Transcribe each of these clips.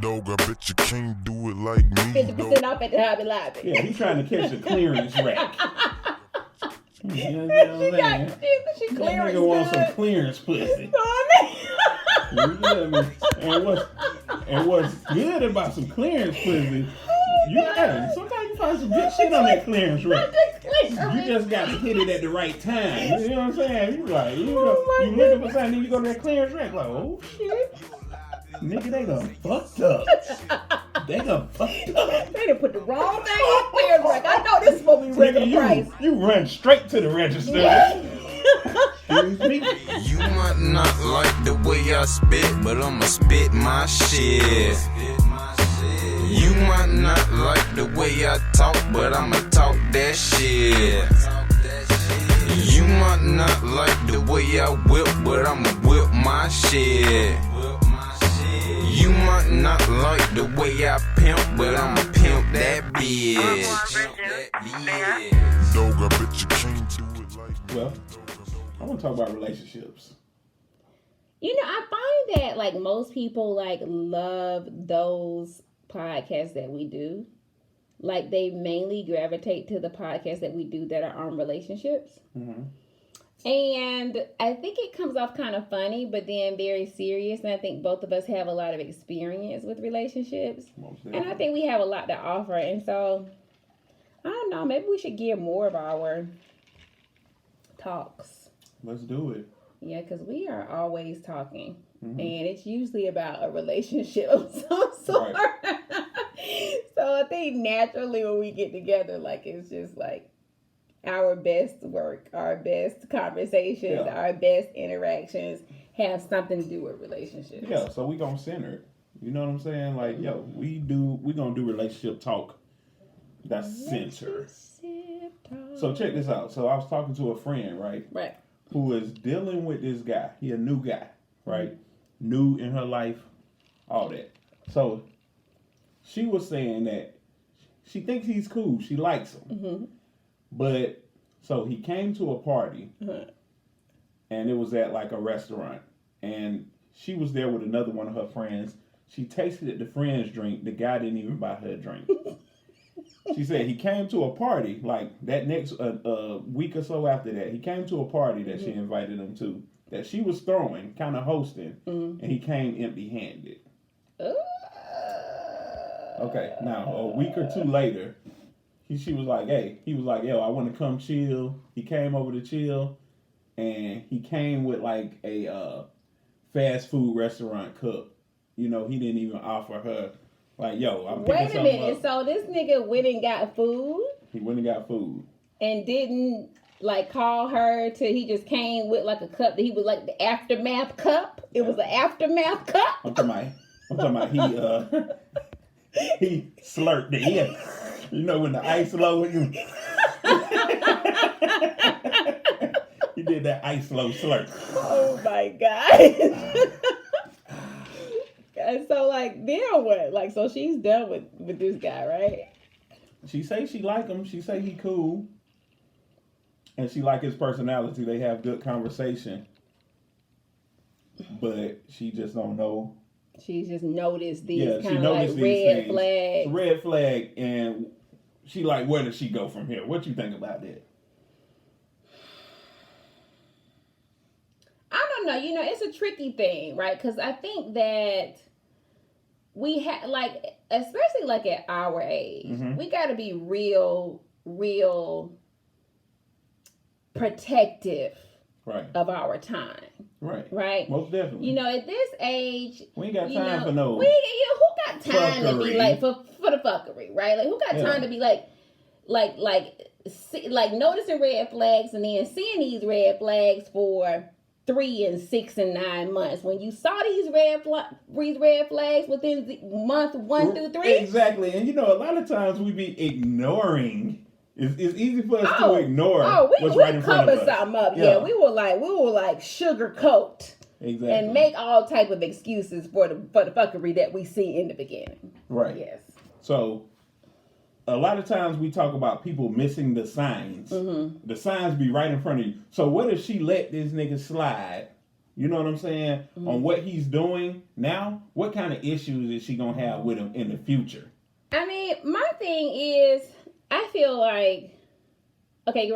Dog, I bet you can't do it like me. 50% off at the Hobby Lobby. Yeah, he's trying to catch a clearance rack. You know what I'm saying? She That clearance nigga wants some good. clearance pussy. So You feel me? And what's good about some clearance pussy? Sometimes you find some good shit on that clearance rack. You just got to hit it at the right time. You know what I'm saying? You like, you looking for something, you go to that clearance rack like, oh shit. Nigga, they done fucked up. They done put the wrong thing on clearance rack. I know this is what we regular price. You run straight to the register. Excuse me? You might not like the way I spit, but I'ma spit my shit. You might not like the way I talk, but I'ma talk that shit. You might not like the way I whip, but I'ma whip my shit. You might not like the way I pimp, but I'ma pimp that bitch. Dog, I bet you can't do it like me. Well, I want to talk about relationships. You know, I find that like most people like love those podcasts that we do. Like they mainly gravitate to the podcasts that we do that are on relationships. Mm-hmm. And I think it comes off kind of funny, but then very serious. And I think both of us have a lot of experience with relationships. And I think we have a lot to offer. And so, I don't know, maybe we should gear more of our talks. Let's do it. Yeah, because we are always talking. Mm-hmm. And it's usually about a relationship of some sort. Right. So I think naturally when we get together, like it's just like our best work, our best conversations, our best interactions have something to do with relationships. Yeah, so we gonna center it. You know what I'm saying? Like, yo, we gonna do relationship talk. That's center. So check this out. So I was talking to a friend, right? Right. Who is dealing with this guy. He a new guy, right? Mm-hmm. New in her life, all that. So she was saying that she thinks he's cool. She likes him. Mm-hmm. But, so he came to a party, and it was at like a restaurant, and she was there with another one of her friends. She tasted the friend's drink. The guy didn't even buy her a drink. She said he came to a party, like that next week or so after that, he came to a party that she invited him to, that she was throwing, kind of hosting, and he came empty-handed. Okay, now a week or two later, she was like, hey, he was like, yo, I want to come chill. He came over to chill, and he came with like a fast food restaurant cup. You know, he didn't even offer her, like, yo, I'm picking something up. Wait a minute, so this nigga went and got food? He went and got food. And didn't, like, call her he just came with like a cup that he was like the aftermath cup? It was an aftermath cup? I'm talking about he slurped it in. You know when the ice low, you did that ice low slurp. Oh my God. And so like then what? Like so she's done with this guy, right? She say she like him. She say he cool. And she like his personality. They have good conversation. But she just don't know. She's just noticed these kind of like red flags. Red flag, and she like, where does she go from here? What you think about that? I don't know. You know, it's a tricky thing, right? Because I think that we have, like, especially like at our age, we got to be real protective of our time. Right. Most definitely. You know, at this age, we ain't got time for no. Who got time to be like for the fuckery, right? Like, who got time to be like noticing red flags and then seeing these red flags for 3 and 6 and 9 months when you saw these red flags within the month 1 through 3? Exactly, and you know, a lot of times we be ignoring. It's easy for us to ignore what's right in front of us. Something up. Yeah, we will like sugarcoat and make all type of excuses for the fuckery that we see in the beginning. Right. Yes. So a lot of times we talk about people missing the signs. The signs be right in front of you. So what if she let this nigga slide you know what I'm saying, on what he's doing now, what kind of issues is she gonna have with him in the future? I mean, my thing is, I feel like, okay,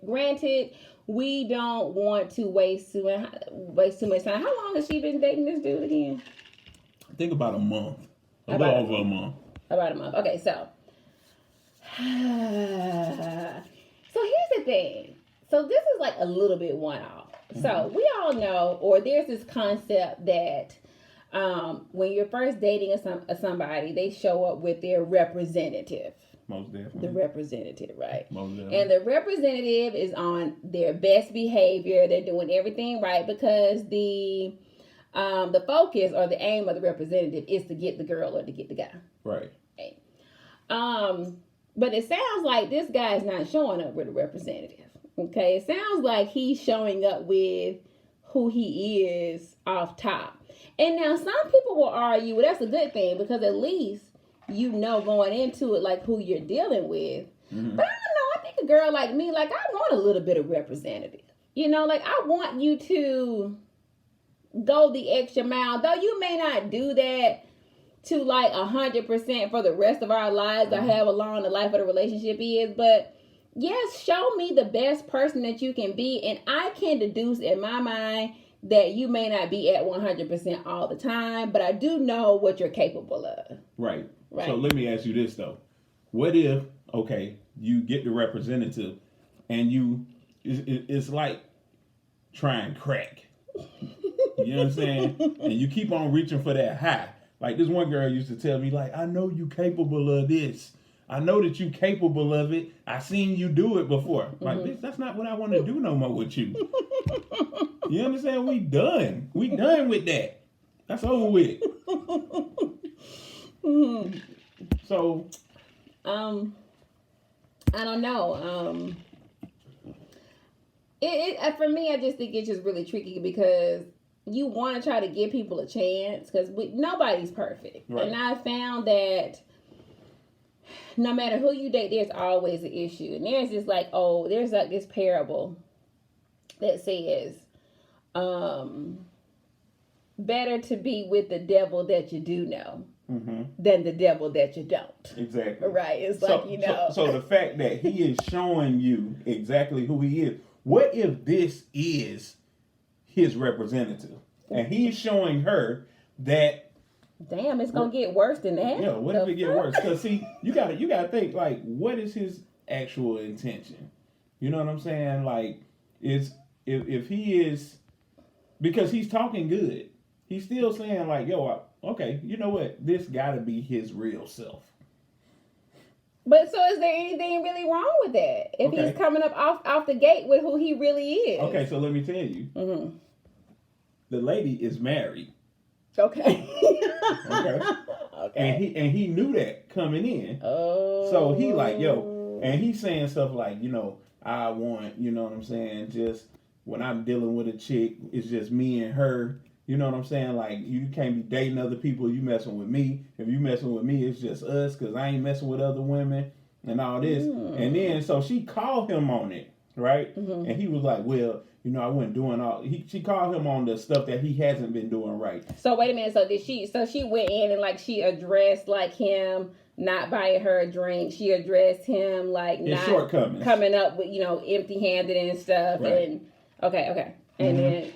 granted, we don't want to waste too much time. How long has she been dating this dude again? I think about a month. A little over a month. About a month. Okay, so here's the thing. So this is like a little bit one-off. So we all know, or there's this concept that when you're first dating somebody, they show up with their representative. Most definitely. The representative, right? Most definitely. And the representative is on their best behavior. They're doing everything right because the focus or the aim of the representative is to get the girl or to get the guy. Right. Okay. But it sounds like this guy is not showing up with a representative. Okay. It sounds like he's showing up with who he is off top. And now some people will argue, well, that's a good thing because at least you know going into it like who you're dealing with. Mm-hmm. But I don't know. I think a girl like me, like I want a little bit of representative. You know, like I want you to go the extra mile, though you may not do that to like 100% for the rest of our lives or however long the life of the relationship is, but yes, show me the best person that you can be, and I can deduce in my mind that you may not be at 100% all the time, but I do know what you're capable of. Right. So let me ask you this though. What if, okay, you get the representative and it's like trying crack. You know what I'm saying? And you keep on reaching for that high. Like this one girl used to tell me, like, I know you capable of this. I know that you capable of it. I seen you do it before. Like, bitch, that's not what I want to do no more with you. You understand? We done. We done with that. That's over with. So, I don't know. For me, I just think it's just really tricky because you want to try to give people a chance because nobody's perfect. Right. And I found that no matter who you date, there's always an issue. And there's just like, there's like this parable that says, better to be with the devil that you do know than the devil that you don't. Exactly. Right. It's like, So the fact that he is showing you exactly who he is, what if this is his representative and he's showing her that? Damn, it's gonna get worse than that. Yeah, what if it get worse? Because see, you gotta think like, what is his actual intention? You know what I'm saying? Like, if he is, because he's talking good, he's still saying like, yo, okay, you know what? This gotta be his real self. But so is there anything really wrong with that? If he's coming up off the gate with who he really is. Okay, so let me tell you. The lady is married. Okay. Okay. And he knew that coming in. Oh. So he like, yo, and he's saying stuff like, I want, you know what I'm saying, just when I'm dealing with a chick, it's just me and her. You know what I'm saying? Like, you can't be dating other people. You messing with me. If you messing with me, it's just us because I ain't messing with other women and all this. And then, so she called him on it, right? And he was like, well, I wasn't doing all. She called him on the stuff that he hasn't been doing right. So wait a minute. So she went in and like she addressed like him not buying her a drink. She addressed him like his not shortcomings, coming up with empty-handed and stuff. Right. And okay. And then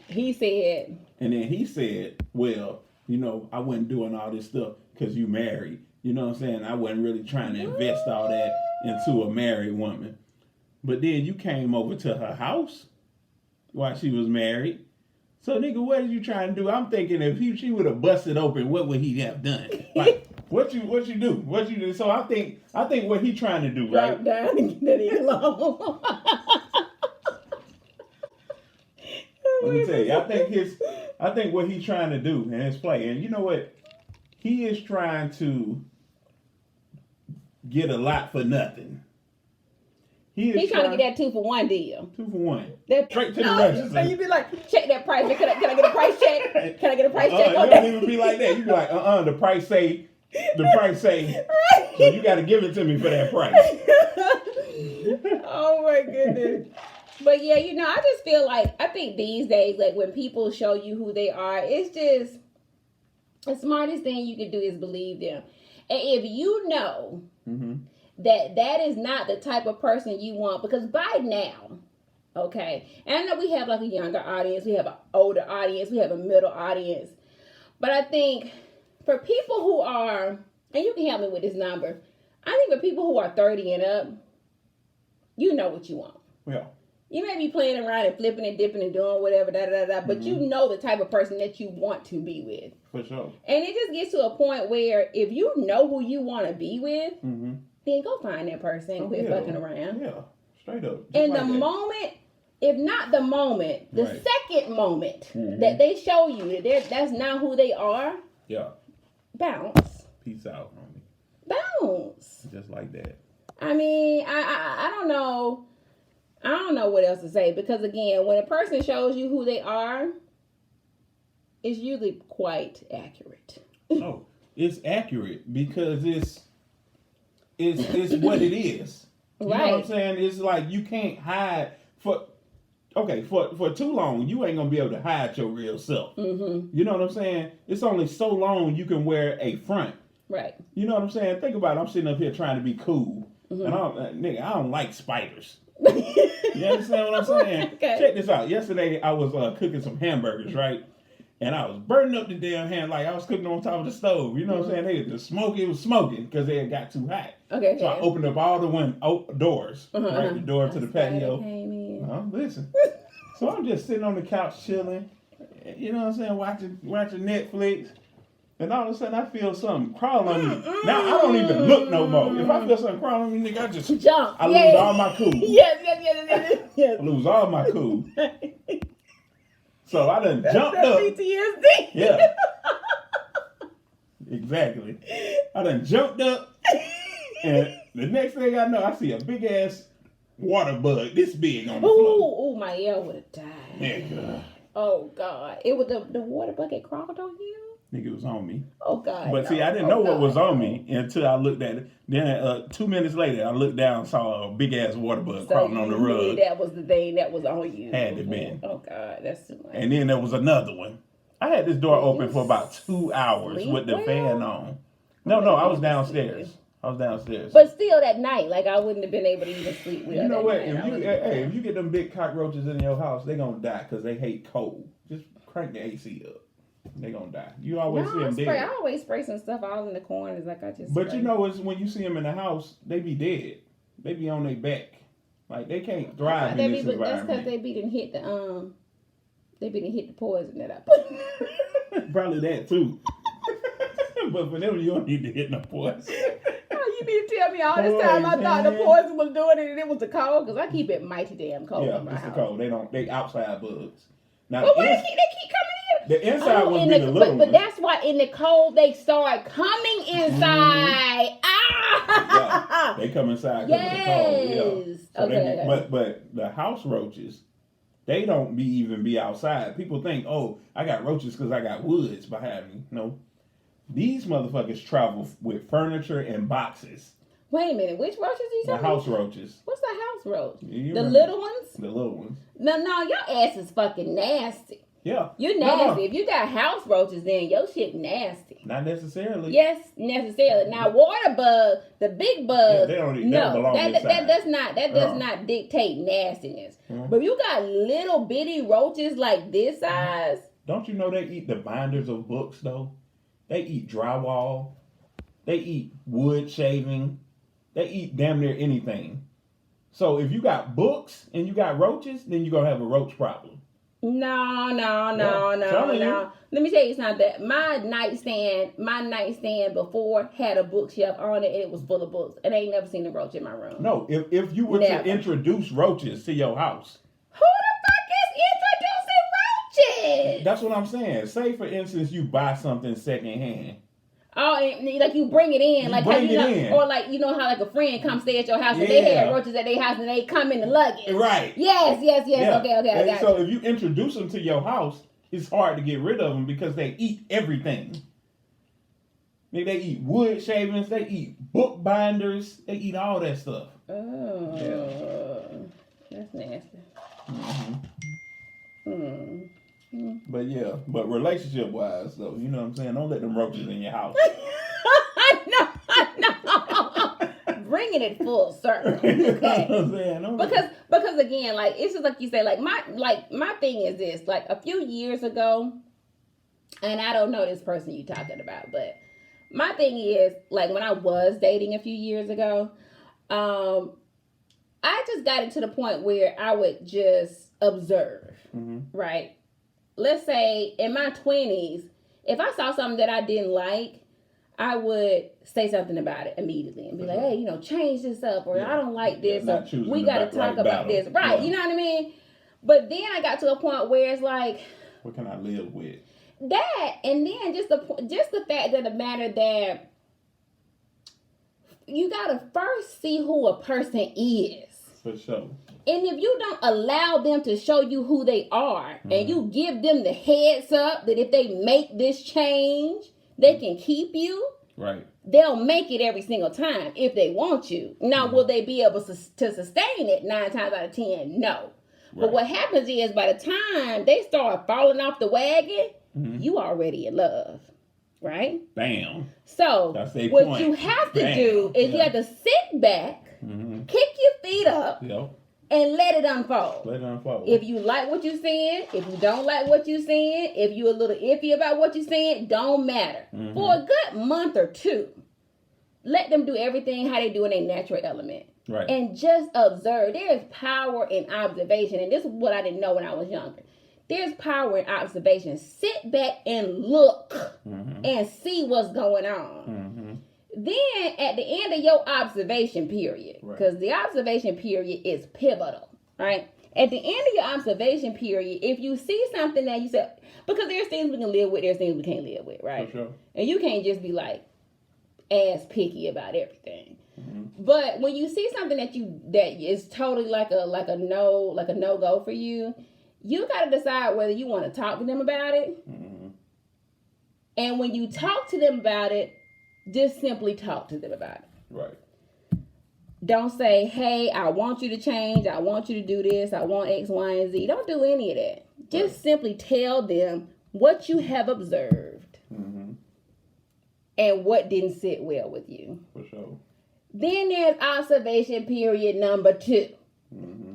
he said, well, I wasn't doing all this stuff because you married. You know what I'm saying? I wasn't really trying to invest all that into a married woman. But then you came over to her house while she was married. So, nigga, what are you trying to do? I'm thinking if she would have busted open, what would he have done? Like, what you do? What you do? So I think what he trying to do, right? Drop down and get it alone. Let me tell you, I think what he's trying to do in his play, and you know what? He is trying to get a lot for nothing. He's trying to get that 2-for-1 deal. 2-for-1. That, straight to the register. So you be like, check that price. Can I get a price check? Can I get a price check? You don't even be like that. You be like, the price say. Right. So you got to give it to me for that price. Oh my goodness. But yeah, I just feel like, I think these days, like when people show you who they are, it's just the smartest thing you can do is believe them. And if you know that is not the type of person you want, because by now, okay, and I know we have like a younger audience, we have an older audience, we have a middle audience, but I think for people who are, and you can help me with this number, I think for people who are 30 and up, you know what you want. Yeah. You may be playing around and flipping and dipping and doing whatever, but you know the type of person that you want to be with. For sure. And it just gets to a point where if you know who you want to be with, then go find that person and quit fucking around. Yeah, straight up. And the moment, if not the moment, the second moment that they show you that that's not who they are, bounce. Peace out, homie. Bounce. Just like that. I mean, I don't know. I don't know what else to say, because again, when a person shows you who they are, it's usually quite accurate. No, it's accurate because it's what it is. You know what I'm saying? It's like you can't hide for too long. You ain't gonna be able to hide your real self. You know what I'm saying? It's only so long you can wear a front. Right. You know what I'm saying? Think about it. I'm sitting up here trying to be cool, and I don't like spiders. You understand what I'm saying? Okay. Check this out. Yesterday I was cooking some hamburgers, right? And I was burning up the damn hand like I was cooking on top of the stove. You know what I'm saying? It was smoking because they had got too hot. Okay. So I opened up all the doors, right? The door to the patio. Came in. Listen. So I'm just sitting on the couch chilling, you know what I'm saying, watching Netflix. And all of a sudden I feel something crawling on me. Now I don't even look no more. If I feel something crawling on me, nigga, I just jump. I lose all my cool. Yes. I lose all my cool. So I done jumped That's up. PTSD. Yeah. Exactly. I done jumped up, and the next thing I know, I see a big ass water bug this big on the floor. Ooh, my ear would have died. Yeah. Oh God. It was the water bucket crawled on you? Nigga was on me. Oh God. But see, I didn't know what was on me until I looked at it. Then 2 minutes later, I looked down and saw a big ass water bug crawling on the rug. That was the thing that was on you. Had to be. Oh God, that's too much. And then there was another one. I had this door open for about 2 hours with the fan on. No, I was downstairs. But still that night, like I wouldn't have been able to even sleep with. You know what? If you get them big cockroaches in your house, they gonna die because they hate cold. Just crank the AC up. They gonna die. You always see them dead. I always spray some stuff out in the corners, like I just. But spray. you know, it's when you see them in the house, they be dead. They be on their back, like they can't thrive in this environment. That's because they be done hit the poison that I put. Probably that too. But for them, you don't need to hit no poison. You need to tell me all this time I thought the poison was doing it and it was the cold, because I keep it mighty damn cold in my house. It's the cold. They outside bugs. Now, but why they keep coming in? The inside ones be the little ones. But that's why in the cold they start coming inside. Yeah, they come inside because of the cold. Yeah. So Okay. But the house roaches, they don't even be outside. People think, oh, I got roaches because I got woods behind me. No. These motherfuckers travel with furniture and boxes. Wait a minute, which roaches are you talking about? The house roaches. What's the house roach? The little ones? The little ones. No, your ass is fucking nasty. Yeah. You nasty. No. If you got house roaches, then your shit nasty. Not necessarily. Yes, necessarily. Now, water bug, the big bug, they don't belong that does not dictate nastiness. Mm-hmm. But you got little bitty roaches like this size. Don't you know they eat the binders of books though? They eat drywall. They eat wood shaving. They eat damn near anything. So if you got books and you got roaches, then you're going to have a roach problem. No. Let me tell you something. My nightstand before had a bookshelf on it and it was full of books. And I ain't never seen a roach in my room. No, if you were to introduce roaches to your house. Who the fuck is introducing roaches? That's what I'm saying. Say, for instance, you buy something secondhand. Oh, and like you bring it in, like how you know, or like you know how like a friend comes stay at your house and they had roaches at their house and they come in the luggage. Right. Yes. Yeah. Okay. I got so if you introduce them to your house, it's hard to get rid of them because they eat everything. They eat wood shavings, they eat book binders, they eat all that stuff. Oh, that's nasty. But yeah, but relationship wise though, you know what I'm saying? Don't let them roaches in your house. No. Bringing it full circle. Okay. You know what I'm saying? Because again, like it's just like you say, like my thing is this, like a few years ago, and I don't know this person you talking about, but my thing is like when I was dating a few years ago, I just got it to the point where I would just observe, right? Let's say in my 20s, if I saw something that I didn't like, I would say something about it immediately and be like, hey, change this up, or I don't like this, or we got to talk about this. Right, you know what I mean? But then I got to a point where it's like, what can I live with? That, and then just the fact of the matter that you got to first see who a person is. For sure. And if you don't allow them to show you who they are, and you give them the heads up that if they make this change, they can keep you. Right. They'll make it every single time if they want you. Now, will they be able to sustain it 9 times out of 10? No. Right. But what happens is by the time they start falling off the wagon, you already in love. Right? Bam. So what you have to do is you have to sit back, kick your feet up, and let it unfold. If you like what you're saying, if you don't like what you're saying, if you're a little iffy about what you're saying, don't matter. For a good month or two, let them do everything how they do in their natural element. Right. And just observe. There is power in observation. And this is what I didn't know when I was younger. There's power in observation. Sit back and look and see what's going on. Then at the end of your observation period, because the observation period is pivotal, right? At the end of your observation period, if you see something that you said, because there's things we can live with, there's things we can't live with, right? For sure. And you can't just be like ass picky about everything. But when you see something that is totally like a no go for you, you got to decide whether you want to talk to them about it. And when you talk to them about it, just simply talk to them about it. Right. Don't say, hey, I want you to change. I want you to do this. I want X, Y, and Z. Don't do any of that. Just simply tell them what you have observed and what didn't sit well with you. For sure. Then there's observation period number 2.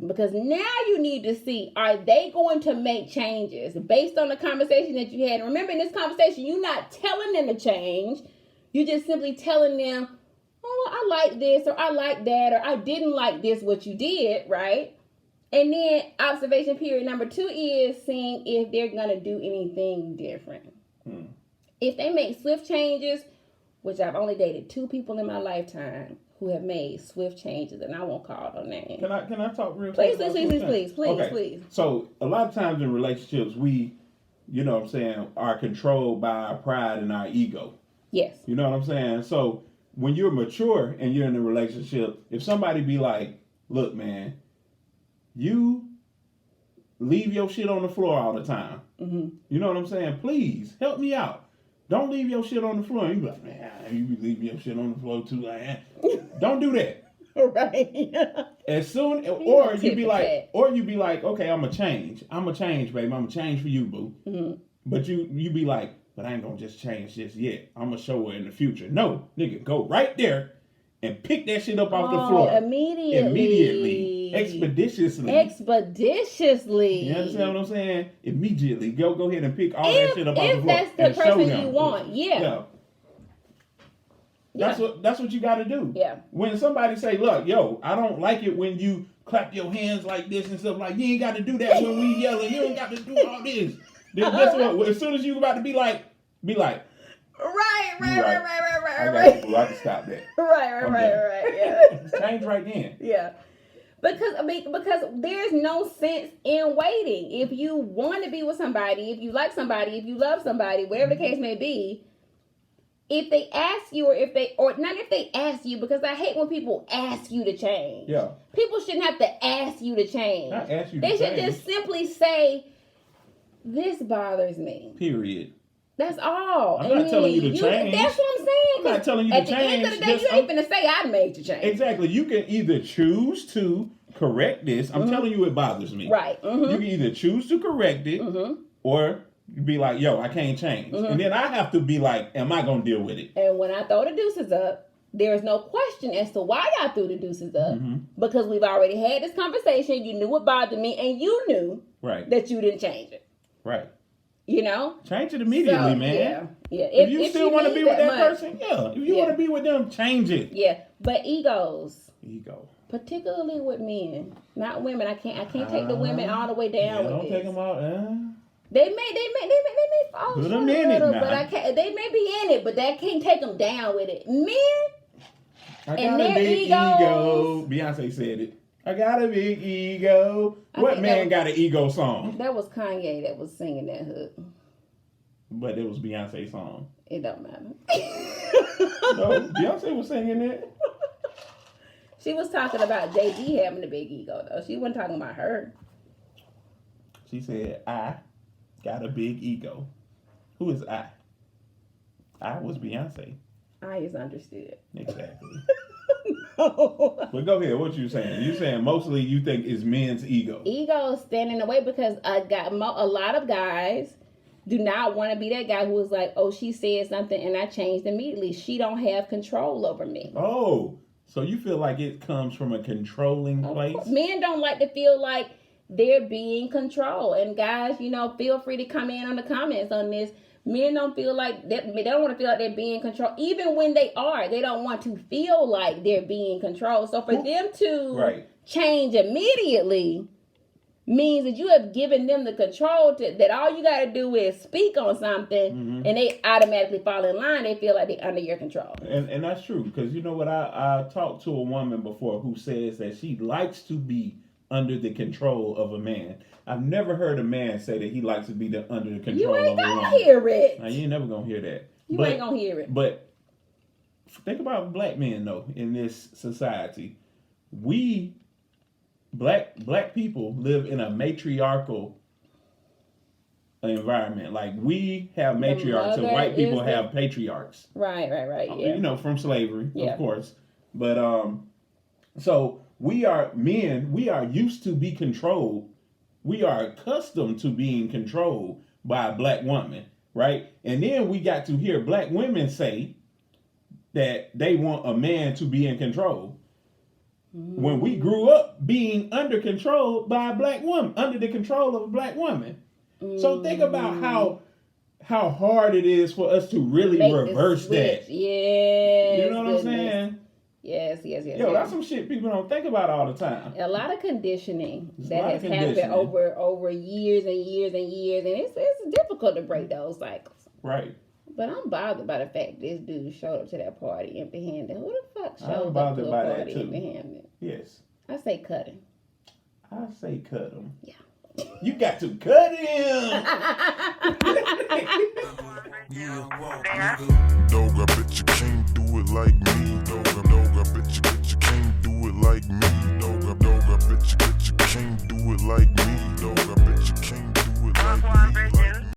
Because now you need to see, are they going to make changes based on the conversation that you had? And remember, in this conversation, you're not telling them to change. You're just simply telling them, oh, I like this, or I like that, or I didn't like this, what you did, right? And then observation period number 2 is seeing if they're going to do anything different. If they make swift changes, which I've only dated 2 people in my lifetime who have made swift changes, and I won't call their name. Can I talk real quick? Please. Please. So a lot of times in relationships, we, you know what I'm saying, are controlled by our pride and our ego. Yes. You know what I'm saying? So when you're mature and you're in a relationship, if somebody be like, look, man, you leave your shit on the floor all the time. You know what I'm saying? Please help me out. Don't leave your shit on the floor. And you be like, man, you leave your shit on the floor too. Like, don't do that. Right. As soon, or you be like, okay, I'm gonna change, baby. I'm gonna change for you, boo. But you be like, but I ain't gonna just change this yet. I'm gonna show her in the future. No, nigga, go right there and pick that shit up off the floor. Immediately. Expeditiously. You understand what I'm saying? Immediately. Go ahead and pick all that shit up off the floor. If that's the person you want, yeah. That's what you gotta do. Yeah. When somebody say, look, yo, I don't like it when you clap your hands like this and stuff, like, you ain't gotta do that when we yelling. You ain't got to do all this. That's what, as soon as you about to be like. Right. I can stop that. Right. Yeah. Change right then. Yeah. Because there's no sense in waiting. If you want to be with somebody, if you like somebody, if you love somebody, whatever the case may be, if they ask you, or not if they ask you, because I hate when people ask you to change. Yeah. People shouldn't have to ask you to change. Not ask you to change. They should change. just simply say, this bothers me. Period. That's all. I'm not telling you to change. That's what I'm saying. I'm not telling you to change. At the end of the day, you ain't finna say I made you change. Exactly. You can either choose to correct this. I'm telling you it bothers me. Right. You can either choose to correct it or be like, yo, I can't change. And then I have to be like, am I going to deal with it? And when I throw the deuces up, there is no question as to why I threw the deuces up. Because we've already had this conversation. You knew what bothered me, and you knew that you didn't change it. Right. You know? Change it immediately, man. Yeah. If you still want to be with that person, if you want to be with them, change it. Yeah. But egos. Ego. Particularly with men, not women. I can't take the women all the way down with don't this. take them out. They may fall Put short them a in it little, now. but I can't. They may be in it, but that can't take them down with it. Men I got and a their big egos. ego. Beyonce said it. I got a big ego. What man got an ego song? That was Kanye that was singing that hook. But it was Beyonce's song. It don't matter. No, Beyonce was singing it. She was talking about Jay-Z having a big ego, though. She wasn't talking about her. She said, I got a big ego. Who is I? I was Beyonce. I is understood. Exactly. No. But go ahead. What you saying? You saying mostly you think it's men's ego. Ego stand in the way because a lot of guys do not want to be that guy who is like, oh, she said something and I changed immediately. She don't have control over me. Oh, so you feel like it comes from a controlling place? Men don't like to feel like they're being controlled. And guys, feel free to come in on the comments on this. Men don't feel like that. They don't want to feel like they're being controlled. Even when they are, they don't want to feel like they're being controlled. So for them to change immediately means that you have given them the control that all you got to do is speak on something and they automatically fall in line. They feel like they're under your control. And that's true, because you know what? I talked to a woman before who says that she likes to be under the control of a man. I've never heard a man say that he likes to be under the control of a woman. You ain't gonna hear it. Now, you ain't never gonna hear that. You ain't gonna hear it. But think about black men, though, in this society. We black people live in a matriarchal environment. Like, we have matriarchs and white people have patriarchs. Right. Yeah. From slavery, of course. But so we are men, we are used to be controlled. We are accustomed to being controlled by a black woman, right? And then we got to hear black women say that they want a man to be in control. When we grew up being under control by a black woman, under the control of a black woman. So think about how hard it is for us to really reverse that. Yes. You know what I'm saying? Yes. Yo, that's some shit people don't think about all the time. A lot of conditioning that has happened over years and years and years, and it's difficult to break those cycles. Right. But I'm bothered by the fact this dude showed up to that party empty-handed. Who the fuck showed I'm up bothered to a by party that too. empty-handed? Yes. I say cut him. I say cut him. Yeah. You got to cut him. Dog, I bet you can't do it like me. Dog, I bet you can't do it like me. Dog, I bet you can't do it like me.